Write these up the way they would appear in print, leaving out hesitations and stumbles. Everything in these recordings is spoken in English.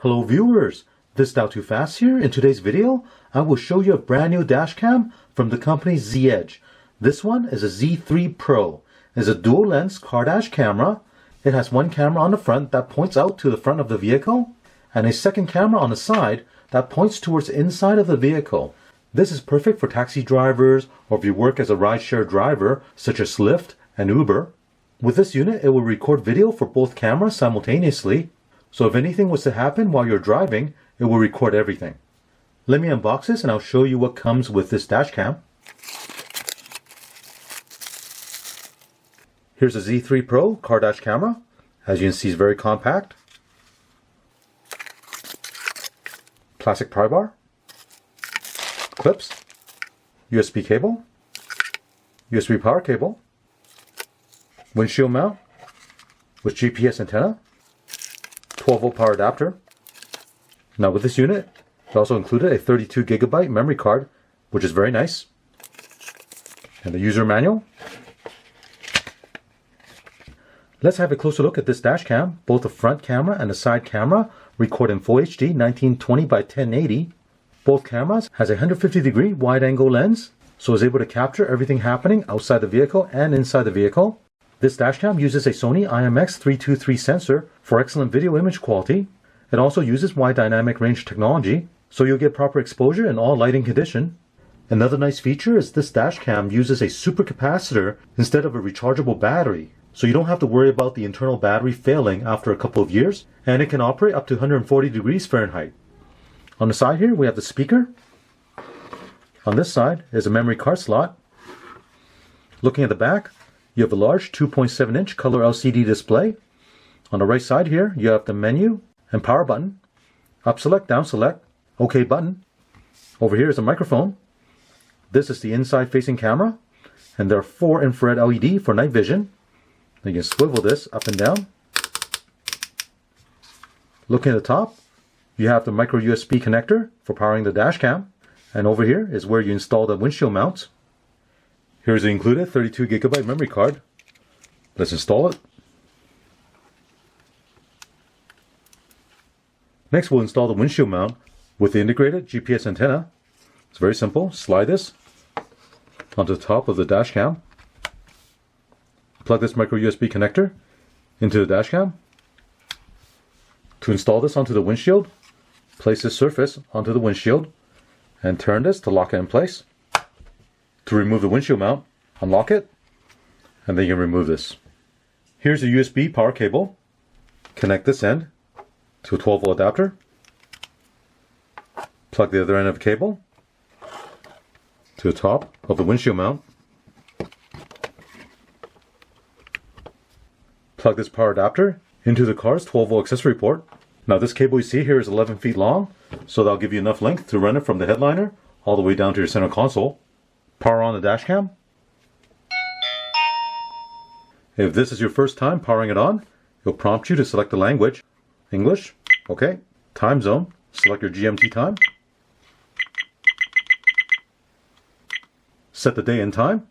Hello viewers, this is Too Fast here. In today's video, I will show you a brand new dash cam from the company Z-Edge. This one is a Z3Pro. It's a dual lens car dash camera. It has one camera on the front that points out to the front of the vehicle and a second camera on the side that points towards the inside of the vehicle. This is perfect for taxi drivers or if you work as a rideshare driver such as Lyft and Uber. With this unit, it will record video for both cameras simultaneously. So if anything was to happen while you're driving, it will record everything. Let me unbox this and I'll show you what comes with this dash cam. Here's a Z3Pro car dash camera. As you can see, it's very compact. Plastic pry bar. Clips. USB cable. USB power cable. Windshield mount with GPS antenna. 12-volt power adapter. Now with this unit, it also included a 32GB memory card, which is very nice. And the user manual. Let's have a closer look at this dash cam. Both the front camera and the side camera record in Full HD 1920 by 1080. Both cameras has a 150-degree wide-angle lens, so it's able to capture everything happening outside the vehicle and inside the vehicle. This dashcam uses a Sony IMX323 sensor for excellent video image quality. It also uses wide dynamic range technology, so you'll get proper exposure in all lighting conditions. Another nice feature is this dashcam uses a supercapacitor instead of a rechargeable battery, so you don't have to worry about the internal battery failing after a couple of years, and it can operate up to 140 degrees Fahrenheit. On the side here, we have the speaker. On this side is a memory card slot. Looking at the back, you have a large 2.7-inch color LCD display. On the right side here, you have the menu and power button. Up select, down select, OK button. Over here is a microphone. This is the inside facing camera. And there are 4 infrared LED for night vision. You can swivel this up and down. Looking at the top, you have the micro USB connector for powering the dash cam. And over here is where you install the windshield mounts. Here's the included 32GB memory card. Let's install it. Next, we'll install the windshield mount with the integrated GPS antenna. It's very simple. Slide this onto the top of the dash cam. Plug this micro USB connector into the dash cam. To install this onto the windshield, place this surface onto the windshield and turn this to lock it in place. To remove the windshield mount, unlock it, and then you can remove this. Here's a USB power cable. Connect this end to a 12-volt adapter. Plug the other end of the cable to the top of the windshield mount. Plug this power adapter into the car's 12-volt accessory port. Now this cable you see here is 11 feet long, so that'll give you enough length to run it from the headliner all the way down to your center console. Power on the dash cam. If this is your first time powering it on, it'll prompt you to select the language. English, okay. Time zone, select your GMT time. Set the day and time.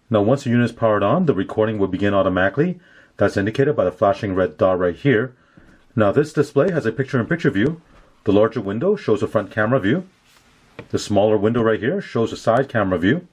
Now once the unit is powered on, the recording will begin automatically. That's indicated by the flashing red dot right here. Now this display has a picture-in-picture view. The larger window shows a front camera view. The smaller window right here shows a side camera view.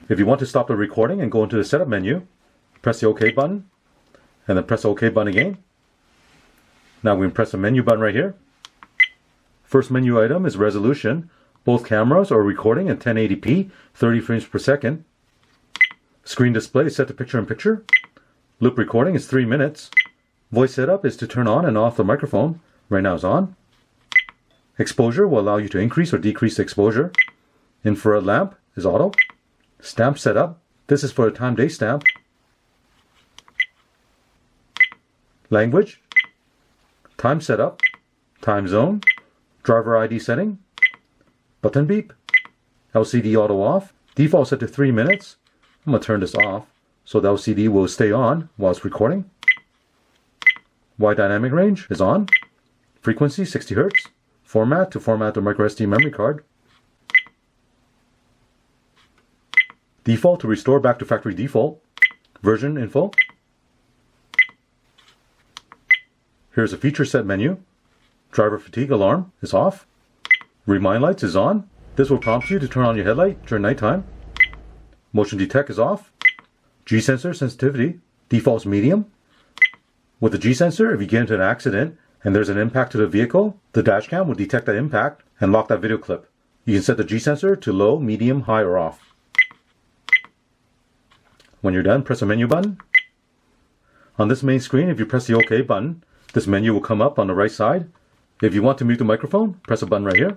If you want to stop the recording and go into the setup menu, press the OK button, and then press the OK button again. Now we can press the menu button right here. First menu item is resolution. Both cameras are recording in 1080p, 30 frames per second. Screen display is set to picture-in-picture. Loop recording is 3 minutes. Voice setup is to turn on and off the microphone. Right now it's on. Exposure will allow you to increase or decrease the exposure. Infrared lamp is auto. Stamp setup. This is for a time-day stamp. Language. Time setup. Time zone. Driver ID setting. Button beep. LCD auto off. Default set to 3 minutes. I'm going to turn this off so the LCD will stay on while it's recording. Wide dynamic range is on. Frequency 60 Hz. Format to format the microSD memory card. Default to restore back to factory default. version info. Here's a feature set menu. Driver fatigue alarm is off. Remind lights is on. This will prompt you to turn on your headlight during nighttime. Motion detect is off. G-sensor sensitivity defaults medium. With the G-sensor, if you get into an accident and there's an impact to the vehicle, the dashcam will detect that impact and lock that video clip. You can set the G-sensor to low, medium, high, or off. When you're done, press the menu button. On this main screen, if you press the OK button, this menu will come up on the right side. If you want to mute the microphone, press a button right here.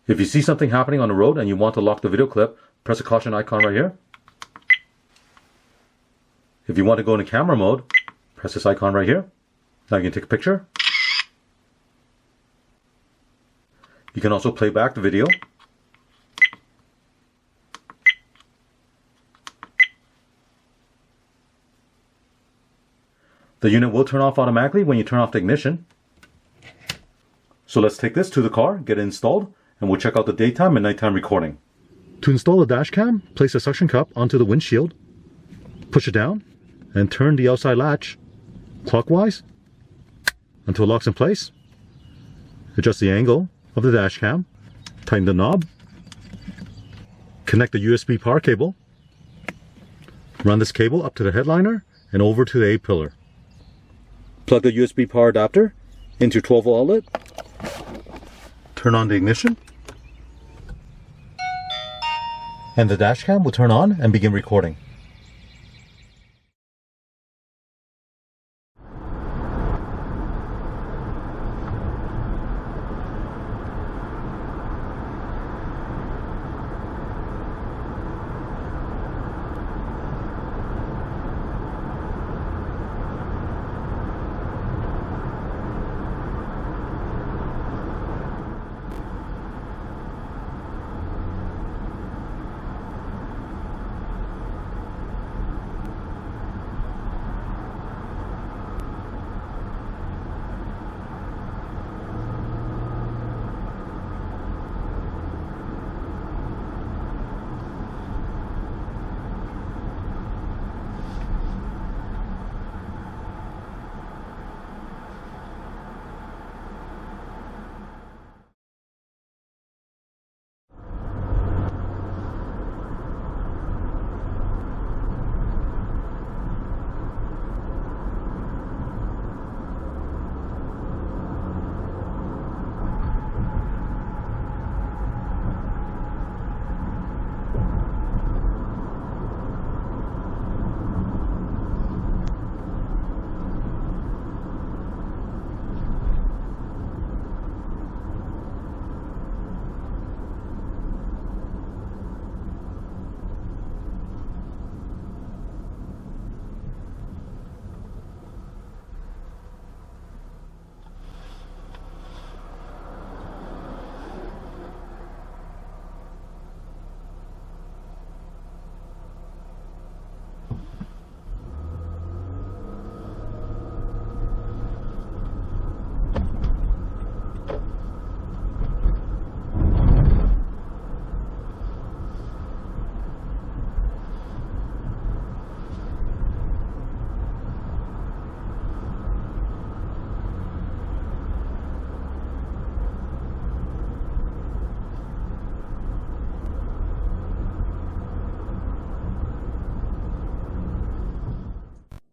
If you see something happening on the road and you want to lock the video clip, press a caution icon right here. If you want to go into camera mode, press this icon right here. Now you can take a picture. You can also play back the video. The unit will turn off automatically when you turn off the ignition. So let's take this to the car, get it installed, and we'll check out the daytime and nighttime recording. To install the dash cam, place a suction cup onto the windshield, push it down, and turn the outside latch clockwise until it locks in place. Adjust the angle of the dash cam, tighten the knob, connect the USB power cable, run this cable up to the headliner and over to the A-pillar. Plug the USB power adapter into 12-volt outlet, turn on the ignition, and the dash cam will turn on and begin recording.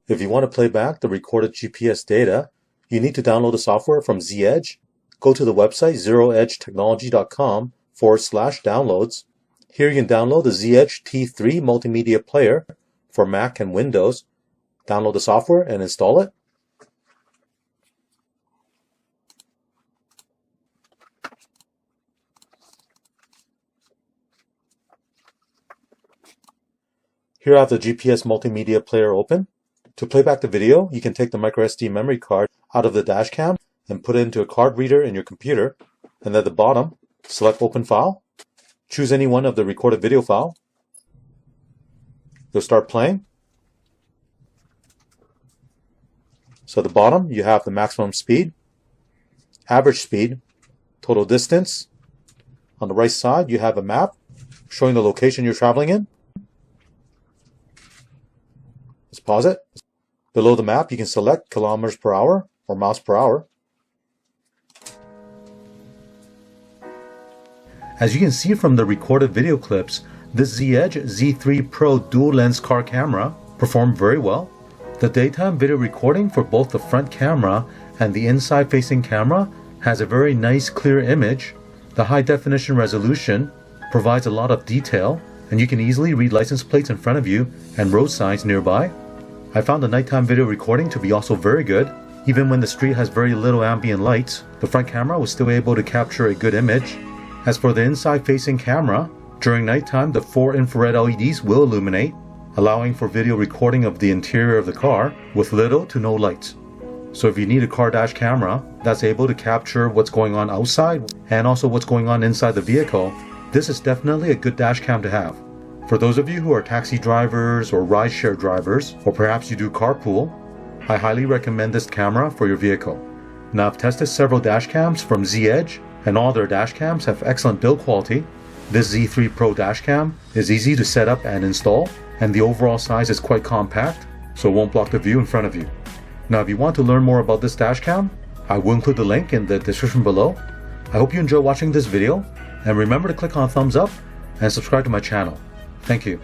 If you want to play back the recorded GPS data, you need to download the software from Z-Edge. Go to the website zeroedgetechnology.com/downloads. Here you can download the Z-Edge T3 multimedia player for Mac and Windows. Download the software and install it. Here I have the GPS multimedia player open. To play back the video, you can take the microSD memory card out of the dashcam and put it into a card reader in your computer. And at the bottom, select Open File. Choose any one of the recorded video file. You'll start playing. So at the bottom, you have the maximum speed, average speed, total distance. On the right side, you have a map showing the location you're traveling in. Let's pause it. Below the map, you can select kilometers per hour or miles per hour. As you can see from the recorded video clips, this Z-Edge Z3Pro dual lens car camera performed very well. The daytime video recording for both the front camera and the inside facing camera has a very nice clear image. The high definition resolution provides a lot of detail, and you can easily read license plates in front of you and road signs nearby. I found the nighttime video recording to be also very good. Even when the street has very little ambient lights, the front camera was still able to capture a good image. As for the inside facing camera, during nighttime the 4 infrared LEDs will illuminate, allowing for video recording of the interior of the car with little to no lights. So if you need a car dash camera that's able to capture what's going on outside and also what's going on inside the vehicle, this is definitely a good dash cam to have. For those of you who are taxi drivers or rideshare drivers, or perhaps you do carpool, I highly recommend this camera for your vehicle. Now I've tested several dash cams from Z-Edge, and all their dash cams have excellent build quality. This Z3 Pro dash cam is easy to set up and install, and the overall size is quite compact, so it won't block the view in front of you. Now if you want to learn more about this dash cam, I will include the link in the description below. I hope you enjoy watching this video, and remember to click on thumbs up and subscribe to my channel. Thank you.